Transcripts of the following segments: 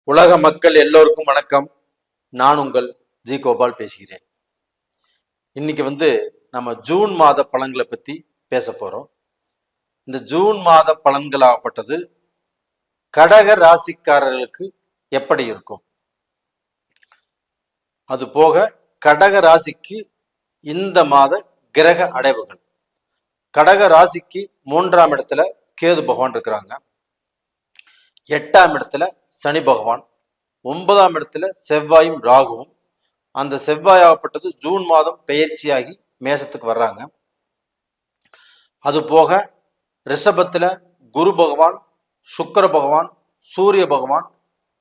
உலக மக்கள் எல்லோருக்கும் வணக்கம். நான் உங்கள் ஜி கோபால் பேசுகிறேன். இன்னைக்கு நம்ம ஜூன் மாத பலன்களை பத்தி பேச போறோம். இந்த ஜூன் மாத பலன்களாகப்பட்டது கடக ராசிக்காரர்களுக்கு எப்படி இருக்கும், அது போக கடக ராசிக்கு இந்த மாத கிரக அடைவுகள். கடக ராசிக்கு 3ஆம் இடத்துல கேது பகவான் இருக்கிறாங்க, 8ஆம் இடத்துல சனி பகவான், 9ஆம் இடத்துல செவ்வாயும் ராகுவும். அந்த செவ்வாயாகப்பட்டது ஜூன் மாதம் பெயர்ச்சியாகி மேசத்துக்கு வர்றாங்க. அது போக ரிஷபத்துல குரு பகவான், சுக்கிர பகவான், சூரிய பகவான்,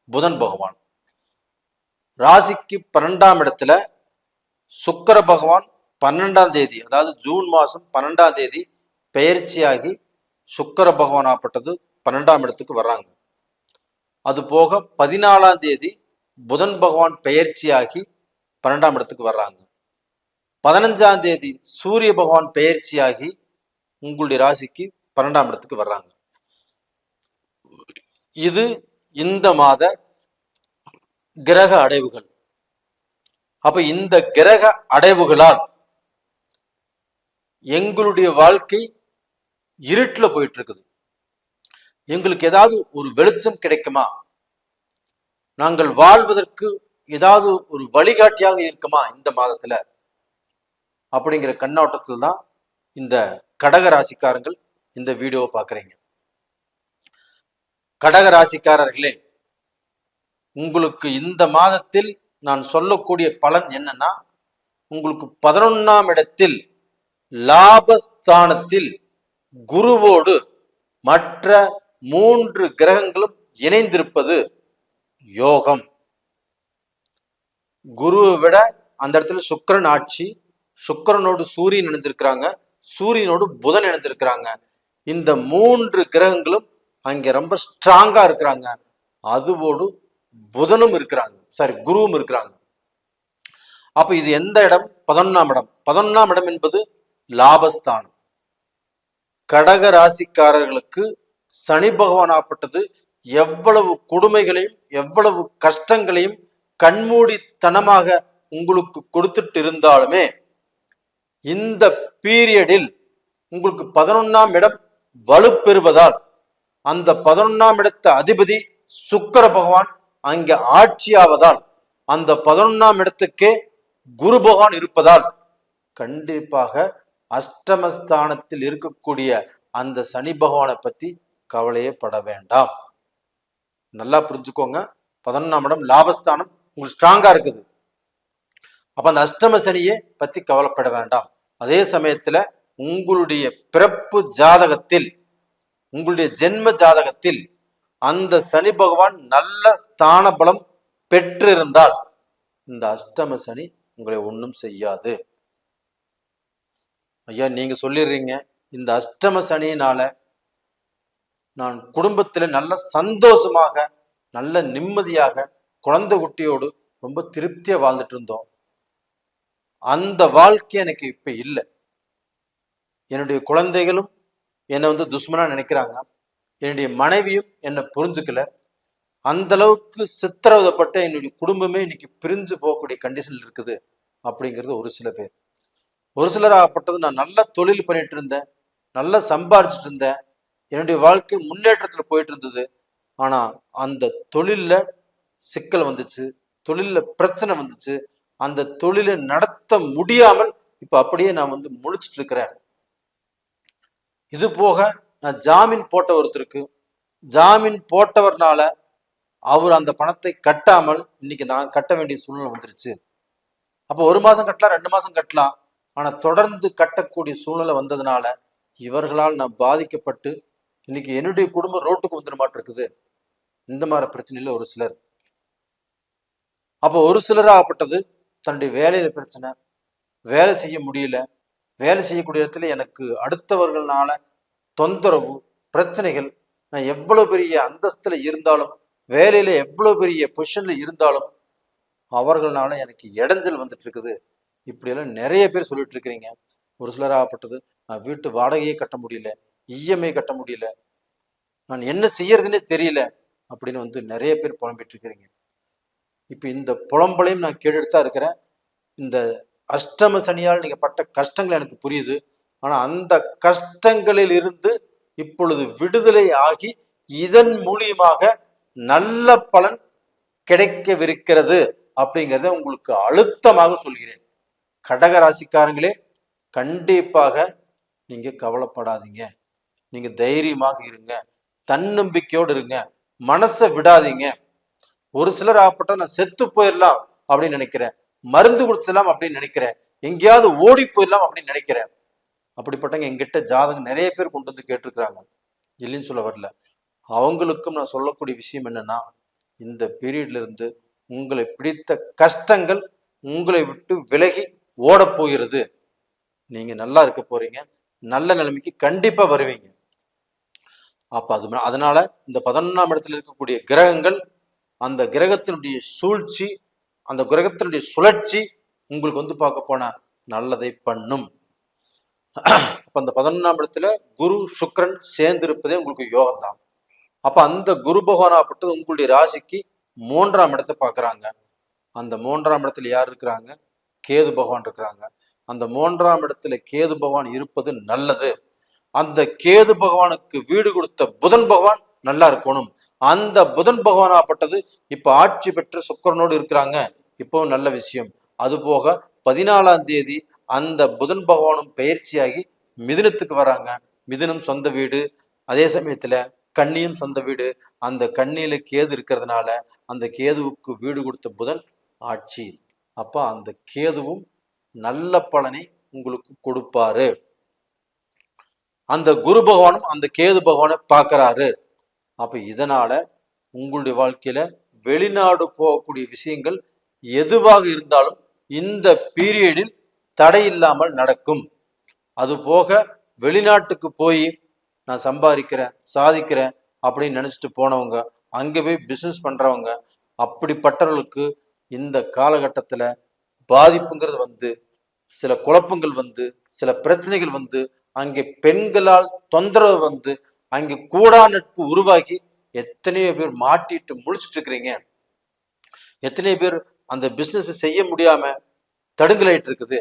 புதன் பகவான். ராசிக்கு 12ஆம் இடத்துல சுக்கிர பகவான் 12ஆம் தேதி, அதாவது ஜூன் மாதம் 12ஆம் தேதி பெயர்ச்சியாகி சுக்கிர பகவான் ஆப்பட்டது 12ஆம் இடத்துக்கு வர்றாங்க. அது போக 14ஆம் தேதி புதன் பகவான் பெயர்ச்சியாகி 12ஆம் இடத்துக்கு வர்றாங்க. 15ஆம் தேதி சூரிய பகவான் பெயர்ச்சியாகி உங்களுடைய ராசிக்கு 12ஆம் இடத்துக்கு வர்றாங்க. இது இந்த மாத கிரக அடைவுகள். அப்ப இந்த கிரக அடைவுகளால் எங்களுடைய வாழ்க்கை இருட்டுல போயிட்டு இருக்குது. எங்களுக்கு ஏதாவது ஒரு வெளிச்சம் கிடைக்குமா, நாங்கள் வாழ்வதற்கு ஏதாவது ஒரு வழிகாட்டியாக இருக்குமா இந்த மாதத்துல, அப்படிங்கிற கண்ணோட்டத்தில் தான் இந்த கடக ராசிக்காரங்கள் இந்த வீடியோவை பார்க்குறீங்க. கடக ராசிக்காரர்களே, உங்களுக்கு இந்த மாதத்தில் நான் சொல்லக்கூடிய பலன் என்னன்னா, உங்களுக்கு 11ஆம் இடத்தில் லாபஸ்தானத்தில் குருவோடு மற்ற 3 கிரகங்களும் இணைந்திருப்பது யோகம். குருவை விட அந்த இடத்துல சுக்கிரன் ஆட்சி, சுக்கிரனோடு சூரியன் இணைஞ்சிருக்கிறாங்க, சூரியனோடு புதன் இணைஞ்சிருக்கிறாங்க. இந்த 3 கிரகங்களும் அங்க ரொம்ப ஸ்ட்ராங்கா இருக்கிறாங்க. அதுவோடு புதனும் இருக்கிறாங்க, குருவும் இருக்கிறாங்க. அப்ப இது எந்த இடம்? 11ஆம் இடம். 11ஆம் இடம் என்பது லாபஸ்தானம். கடக ராசிக்காரர்களுக்கு சனி பகவான் ஆப்பட்டது எவ்வளவு கொடுமைகளையும் எவ்வளவு கஷ்டங்களையும் கண்மூடித்தனமாக உங்களுக்கு கொடுத்துட்டு இருந்தாலுமே, இந்த பீரியடில் உங்களுக்கு 11ஆம் இடம் வலுப்பெறுவதால் அந்த 11ஆம் இடத்த அதிபதி சுக்கிர பகவான் அங்க ஆட்சியாவதால், அந்த 11ஆம் இடத்துக்கே குரு பகவான் இருப்பதால் கண்டிப்பாக அஷ்டமஸ்தானத்தில் இருக்கக்கூடிய அந்த சனி பகவானை பத்தி கவலையே பட வேண்டாம். நல்லா புரிஞ்சுக்கோங்க. 11ஆம் இடம் லாபஸ்தானம் உங்களுக்கு ஸ்ட்ராங்கா இருக்குது. அப்ப அந்த அஷ்டம சனியை பத்தி கவலைப்பட வேண்டாம். அதே சமயத்துல உங்களுடைய பிறப்பு ஜாதகத்தில், உங்களுடைய ஜென்ம ஜாதகத்தில் அந்த சனி பகவான் நல்ல ஸ்தான பலம் பெற்றிருந்தால் இந்த அஷ்டம சனி உங்களை ஒன்றும் செய்யாது. ஐயா, நீங்க சொல்லிடுறீங்க இந்த அஷ்டம சனியினால நான் குடும்பத்துல நல்ல சந்தோஷமாக நல்ல நிம்மதியாக குழந்தை குட்டியோடு ரொம்ப திருப்தியா வாழ்ந்துட்டு இருந்தோம், அந்த வாழ்க்கை எனக்கு இப்ப இல்லை. என்னுடைய குழந்தைகளும் என்னை துஷ்மனா நினைக்கிறாங்க, என்னுடைய மனைவியும் என்னை புரிஞ்சுக்கல, அந்த அளவுக்கு சித்திரவதைப்பட்ட என்னுடைய குடும்பமே இன்னைக்கு பிரிஞ்சு போகக்கூடிய கண்டிஷன்ல இருக்குது அப்படிங்கிறது ஒரு சில பேர். ஒரு சிலராகப்பட்டது நான் நல்ல தொழில் பண்ணிட்டு இருந்தேன், நல்லா சம்பாரிச்சிட்டு இருந்தேன், என்னுடைய வாழ்க்கை முன்னேற்றத்துல போயிட்டு இருந்தது. ஆனா அந்த தொழில்ல சிக்கல் வந்துச்சு, தொழில்ல பிரச்சனை வந்துச்சு, அந்த தொழிலை நடத்த முடியாமல் இப்ப அப்படியே நான் முழிச்சிட்டு இருக்கிறேன். இது போக நான் ஜாமீன் போட்ட ஒருத்தருக்கு, ஜாமீன் போட்டவர்னால அவர் அந்த பணத்தை கட்டாமல் இன்னைக்கு நான் கட்ட வேண்டிய சூழ்நிலை வந்துருச்சு. அப்போ 1 மாசம் கட்டலாம், 2 மாசம் கட்டலாம், ஆனா தொடர்ந்து கட்டக்கூடிய சூழ்நிலை வந்ததுனால இவர்களால் நான் பாதிக்கப்பட்டு இன்னைக்கு என்னுடைய குடும்பம் ரோட்டுக்கு வந்துட மாட்டிருக்குது. இந்த மாதிரி பிரச்சனையில ஒரு சிலர். அப்போ ஒரு சிலராகப்பட்டது தன்னுடைய வேலையில பிரச்சனை, வேலை செய்ய முடியல, வேலை செய்யக்கூடிய இடத்துல எனக்கு அடுத்தவர்களால தொந்தரவு பிரச்சனைகள், நான் எவ்வளவு பெரிய அந்தஸ்துல இருந்தாலும், வேலையில எவ்வளவு பெரிய பொசிஷன்ல இருந்தாலும் அவர்களால எனக்கு இடைஞ்சல் வந்துட்டு இருக்குது. இப்படியெல்லாம் நிறைய பேர் சொல்லிட்டு இருக்கிறீங்க. ஒரு சிலராகப்பட்டது நான் வீட்டு வாடகையே கட்ட முடியல, இஎம்ஐ கட்ட முடியல, நான் என்ன செய்யறதுன்னே தெரியல அப்படின்னு வந்து நிறைய பேர் புலம்பிட்டு இருக்கிறீங்க. இப்போ இந்த புலம்பலையும் நான் கேட்டுட்டு தான் இருக்கிறேன். இந்த அஷ்டம சனியால் நீங்க பட்ட கஷ்டங்கள் எனக்கு புரியுது. ஆனா அந்த கஷ்டங்களில் இருந்து இப்பொழுது விடுதலை ஆகி இதன் மூலியமாக நல்ல பலன் கிடைக்கவிருக்கிறது அப்படிங்கிறத உங்களுக்கு அழுத்தமாக சொல்கிறேன். கடக ராசிக்காரங்களே, கண்டிப்பாக நீங்க கவலைப்படாதீங்க. நீங்க தைரியமாக இருங்க, தன்னம்பிக்கையோடு இருங்க, மனசை விடாதீங்க. ஒரு சிலர் ஆப்பட்டா நான் செத்து போயிடலாம் அப்படின்னு நினைக்கிறேன், மருந்து குடிச்சிடலாம் அப்படின்னு நினைக்கிறேன், எங்கேயாவது ஓடி போயிடலாம் அப்படின்னு நினைக்கிறேன். அப்படிப்பட்டவங்க எங்கிட்ட ஜாதகம் நிறைய பேர் கொண்டு வந்து கேட்டிருக்கிறாங்க, இல்லைன்னு சொல்ல வரல. அவங்களுக்கும் நான் சொல்லக்கூடிய விஷயம் என்னன்னா, இந்த பீரியட்ல இருந்து உங்களை பிடித்த கஷ்டங்கள் உங்களை விட்டு விலகி ஓட போகிறது. நீங்க நல்லா இருக்க போறீங்க, நல்ல நிலைமைக்கு கண்டிப்பா வருவீங்க. அப்ப அதனால இந்த 11ஆம் இடத்துல இருக்கக்கூடிய கிரகங்கள், அந்த கிரகத்தினுடைய சூழ்ச்சி, அந்த கிரகத்தினுடைய சுழற்சி உங்களுக்கு வந்து பார்க்க போனா நல்லதை பண்ணும். அப்ப அந்த 11ஆம் இடத்துல குரு சுக்கிரன் சேர்ந்து இருப்பதே உங்களுக்கு யோகம் தான். அப்ப அந்த குரு பகவான் ஆப்பட்டது உங்களுடைய ராசிக்கு 3ஆம் இடத்தை பார்க்கறாங்க. அந்த 3ஆம் இடத்துல யார் இருக்கிறாங்க? கேது பகவான் இருக்கிறாங்க. அந்த 3ஆம் இடத்துல கேது பகவான் இருப்பது நல்லது. அந்த கேது பகவானுக்கு வீடு கொடுத்த புதன் பகவான் நல்லா இருக்கணும். அந்த புதன் பகவான் ஆப்பட்டது இப்ப ஆட்சி பெற்ற சுக்கிரனோடு இருக்கிறாங்க. இப்போ நல்ல விஷயம். அது போக 14ஆம் தேதி அந்த புதன் பகவானும் பயிற்சியாகி மிதுனத்துக்கு வராங்க. மிதுனம் சொந்த வீடு, அதே சமயத்துல கன்னியும் சொந்த வீடு. அந்த கன்னியில கேது இருக்கிறதுனால அந்த கேதுவுக்கு வீடு கொடுத்த புதன் ஆட்சி. அப்ப அந்த கேதுவும் நல்ல பலனை உங்களுக்கு கொடுப்பாரு. அந்த குரு பகவானும் அந்த கேது பகவானை பார்க்கறாரு. அப்ப இதனால உங்களுடைய வாழ்க்கையில வெளிநாடு போகக்கூடிய விஷயங்கள் எதுவாக இருந்தாலும் இந்த பீரியடில் தடை இல்லாமல் நடக்கும். அது போக வெளிநாட்டுக்கு போய் நான் சம்பாதிக்கிறேன், சாதிக்கிறேன் அப்படின்னு நினைச்சிட்டு போனவங்க, அங்க போய் பிசினஸ் பண்றவங்க, அப்படிப்பட்டவர்களுக்கு இந்த காலகட்டத்துல பாதிப்புங்கிறது வந்து, சில குழப்பங்கள் வந்து, சில பிரச்சனைகள் வந்து, அங்கே பெண்களால் தொந்தரவு வந்து, அங்கே கூடா நட்பு உருவாகி எத்தனையோ பேர் மாட்டிட்டு முழிச்சிட்டு இருக்கிறீங்க. எத்தனையோ பேர் அந்த பிசினஸ் செய்ய முடியாம தடுங்கலாயிட்டு இருக்குது.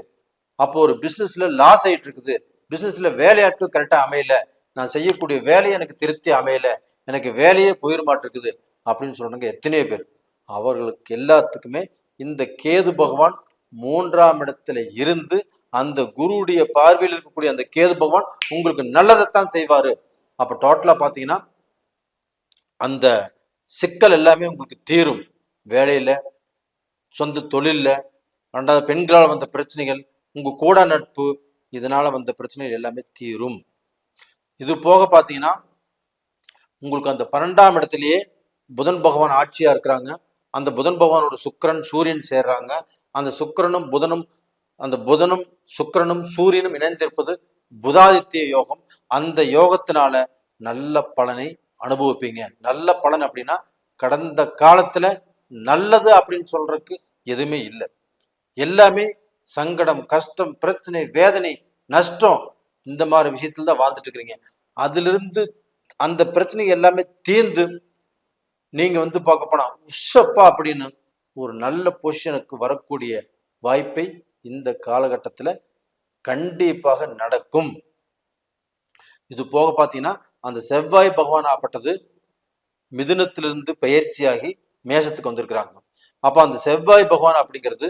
அப்போ ஒரு பிசினஸ்ல லாஸ் ஆயிட்டு இருக்குது, பிசினஸ்ல வேலையாட்கள் கரெக்டா அமையல, நான் செய்யக்கூடிய வேலையை எனக்கு திருப்தி அமையல, எனக்கு வேலையே போயிட மாட்டிருக்குது அப்படின்னு சொல்றாங்க எத்தனையோ பேர். அவர்களுக்கு எல்லாத்துக்குமே இந்த கேது பகவான் 3ஆம் இடத்துல இருந்து அந்த குருவுடைய பார்வையில் இருக்கக்கூடிய அந்த கேது பகவான் உங்களுக்கு நல்லதைத்தான் செய்வாரு. அப்ப டோட்டலா பாத்தீங்கன்னா அந்த சிக்கல் எல்லாமே உங்களுக்கு தீரும். வேலையில, சொந்த தொழில்ல, ரெண்டாவது பெண்களால் வந்த பிரச்சனைகள், உங்க கூட நட்பு, இதனால வந்த பிரச்சனைகள் எல்லாமே தீரும். இது போக பாத்தீங்கன்னா உங்களுக்கு அந்த 12ஆம் இடத்திலேயே புதன் பகவான் ஆட்சியா இருக்கிறாங்க. அந்த புதன் பகவானோட சுக்கிரன் சூரியன் சேர்றாங்க. அந்த சுக்கிரனும் புதனும், அந்த புதனும் சுக்கிரனும் சூரியனும் இணைந்திருப்பது புதாதித்ய யோகம். அந்த யோகத்தினால நல்ல பலனை அனுபவிப்பீங்க. நல்ல பலன் அப்படின்னா கடந்த காலத்துல நல்லது அப்படின்னு சொல்றதுக்கு எதுவுமே இல்லை. எல்லாமே சங்கடம், கஷ்டம், பிரச்சனை, வேதனை, நஷ்டம், இந்த மாதிரி விஷயத்துல தான் வாழ்ந்துட்டு இருக்கிறீங்க. அதுல இருந்து அந்த பிரச்சனை எல்லாமே தீர்ந்து நீங்க வந்து பார்க்க போனா உஷப்பா அப்படின்னு ஒரு நல்ல பொசிஷனுக்கு வரக்கூடிய வாய்ப்பை இந்த காலகட்டத்துல கண்டிப்பாக நடக்கும். இது போக பாத்தீங்கன்னா அந்த செவ்வாய் பகவான் ஆப்பட்டது மிதுனத்திலிருந்து பயிற்சியாகி மேஷத்துக்கு வந்திருக்கிறாங்க. அப்ப அந்த செவ்வாய் பகவான் அப்படிங்கிறது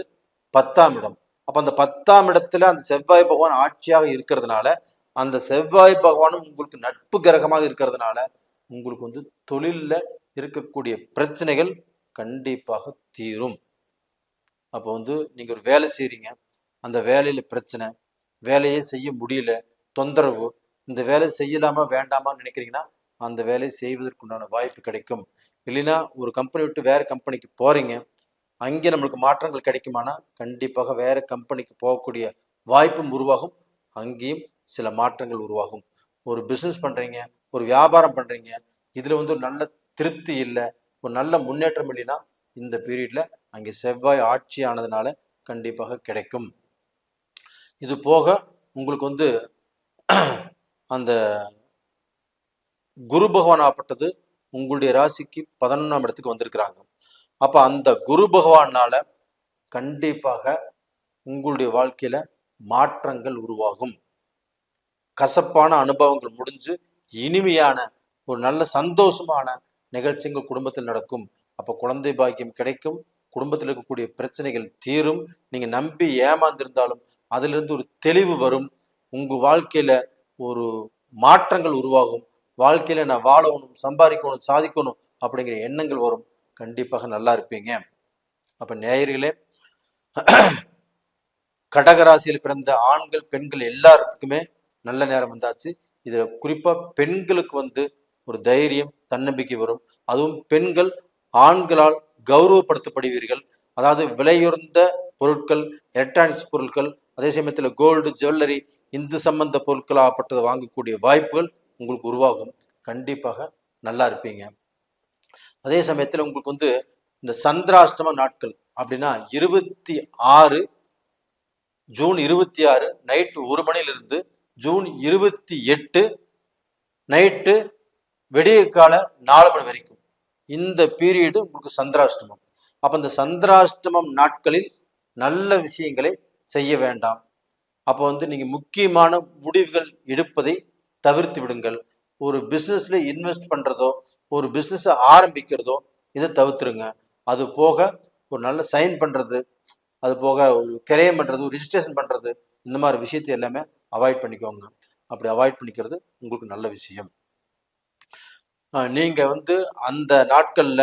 10ஆம் இடம். அப்ப அந்த 10ஆம் இடத்துல அந்த செவ்வாய் பகவான் ஆட்சியாக இருக்கிறதுனால, அந்த செவ்வாய் பகவானும் உங்களுக்கு நட்பு கிரகமாக இருக்கிறதுனால உங்களுக்கு வந்து தொழில்ல இருக்கக்கூடிய பிரச்சனைகள் கண்டிப்பாக தீரும். அப்போ வந்து நீங்க ஒரு வேலை செய்றீங்க, அந்த வேலையில பிரச்சனை, வேலையே செய்ய முடியல, தொந்தரவு, இந்த வேலை செய்யலாமா வேண்டாமான்னு நினைக்கிறீங்கன்னா அந்த வேலையை செய்வதற்குண்டான வாய்ப்பு கிடைக்கும். இல்லைன்னா ஒரு கம்பெனி விட்டு வேற கம்பெனிக்கு போறீங்க, அங்கே நம்மளுக்கு மாற்றங்கள் கிடைக்குமானா கண்டிப்பாக வேற கம்பெனிக்கு போகக்கூடிய வாய்ப்பும் உருவாகும். அங்கேயும் சில மாற்றங்கள் உருவாகும். ஒரு பிசினஸ் பண்றீங்க, ஒரு வியாபாரம் பண்றீங்க, இதுல வந்து ஒரு நல்ல திருப்தி இல்லை, ஒரு நல்ல முன்னேற்றம் இல்லைன்னா இந்த பீரியட்ல அங்கே செவ்வாய் ஆட்சி ஆனதுனால கண்டிப்பாக கிடைக்கும். இது போக உங்களுக்கு வந்து அந்த குரு பகவான் ஆப்பட்டது உங்களுடைய ராசிக்கு 11ஆம் இடத்துக்கு வந்திருக்கிறாங்க. அப்ப அந்த குரு பகவானால கண்டிப்பாக உங்களுடைய வாழ்க்கையில மாற்றங்கள் உருவாகும். கசப்பான அனுபவங்கள் முடிஞ்சு இனிமையான ஒரு நல்ல சந்தோஷமான நிகழ்ச்சிகள் குடும்பத்தில் நடக்கும். அப்ப குழந்தை பாக்கியம் கிடைக்கும். குடும்பத்தில் இருக்கக்கூடிய பிரச்சனைகள் தீரும். நீங்க நம்பி ஏமாந்திருந்தாலும் அதிலிருந்து ஒரு தெளிவு வரும். உங்க வாழ்க்கையில ஒரு மாற்றங்கள் உருவாகும். வாழ்க்கையில நான் வாழணும், சம்பாதிக்கணும், சாதிக்கணும் அப்படிங்கிற எண்ணங்கள் வரும். கண்டிப்பாக நல்லா இருப்பீங்க. அப்ப நேயர்களே, கடகராசியில் பிறந்த ஆண்கள் பெண்கள் எல்லாத்துக்குமே நல்ல நேரம் வந்தாச்சு. இதுல குறிப்பா பெண்களுக்கு ஒரு தைரியம் தன்னம்பிக்கை வரும். அதுவும் பெண்கள் ஆண்களால் கௌரவப்படுத்தப்படுவீர்கள். அதாவது விலையுறந்த பொருட்கள், எலக்ட்ரானிக்ஸ் பொருட்கள், அதே சமயத்துல கோல்டு, ஜுவல்லரி, இந்து சம்பந்த பொருட்களாகப்பட்டதை வாங்கக்கூடிய வாய்ப்புகள் உங்களுக்கு உருவாகும். கண்டிப்பாக நல்லா இருப்பீங்க. அதே சமயத்துல உங்களுக்கு இந்த சந்திராஷ்டம நாட்கள் அப்படின்னா 26 ஜூன் 26 நைட்டு 1 மணிலிருந்து ஜூன் 28 நைட்டு விடிய கால 4 மணி வரைக்கும் இந்த பீரியடு உங்களுக்கு சந்திராஷ்டமம். அப்ப இந்த சந்திராஷ்டமம் நாட்களில் நல்ல விஷயங்களை செய்ய வேண்டாம். அப்போ நீங்க முக்கியமான முடிவுகள் எடுப்பதை தவிர்த்து விடுங்கள். ஒரு பிசினஸ்ல இன்வெஸ்ட் பண்றதோ, ஒரு பிசினஸ் ஆரம்பிக்கிறதோ இதை தவிர்த்துருங்க. அது போக ஒரு நல்ல சைன் பண்றது, அது போக ஒரு கிரையம் பண்றது, ஒரு ரிஜிஸ்ட்ரேஷன் பண்றது, இந்த மாதிரி விஷயத்தை எல்லாமே அவாய்ட் பண்ணிக்கோங்க. அப்படி அவாய்ட் பண்ணிக்கிறது உங்களுக்கு நல்ல விஷயம். நீங்க அந்த நாட்கள்ல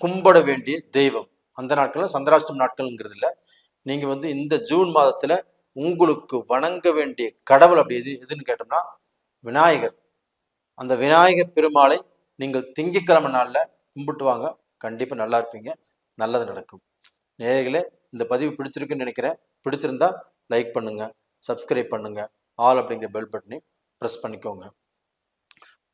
கும்பிட வேண்டிய தெய்வம், அந்த நாட்கள்ல சந்திராஷ்டம நாட்கள்ங்கிறது இல்லை, நீங்க இந்த ஜூன் மாதத்துல உங்களுக்கு வணங்க வேண்டிய கடவுள் அப்படி எதுன்னு கேட்டோம்னா விநாயகர். அந்த விநாயகர் பெருமாளை நீங்கள் திங்கட்கிழமை நாள்ல கும்பிட்டு வாங்க. கண்டிப்பா நல்லா இருப்பீங்க, நல்லது நடக்கும். நேயர்களே, இந்த பதிவு பிடிச்சிருக்குன்னு நினைக்கிறேன். பிடிச்சிருந்தா லைக் பண்ணுங்க, சப்ஸ்கிரைப் பண்ணுங்க, ஆல் அப்படிங்கிற பெல் பட்டனை ப்ரெஸ் பண்ணிக்கோங்க.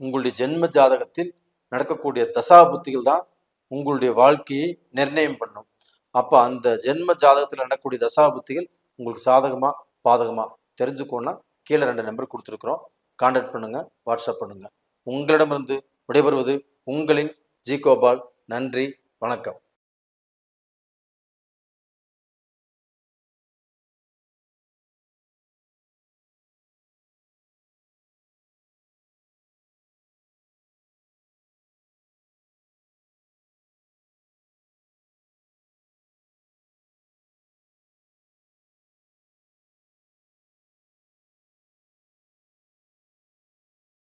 உங்களுடைய ஜென்ம ஜாதகத்தில் நடக்கக்கூடிய தசா புத்திகள் தான் உங்களுடைய வாழ்க்கையை நிர்ணயம் பண்ணும். அப்ப அந்த ஜென்ம ஜாதகத்தில் நடக்கக்கூடிய தசா புத்திகள் உங்களுக்கு சாதகமா பாதகமா தெரிஞ்சுக்கோன்னா கீழே 2 நம்பர் கொடுத்துருக்குறோம். கான்டாக்ட் பண்ணுங்க, வாட்ஸ்அப் பண்ணுங்க. உங்களிடமிருந்து விடைபெறுவது உங்களின் ஜி கோபால். நன்றி, வணக்கம்.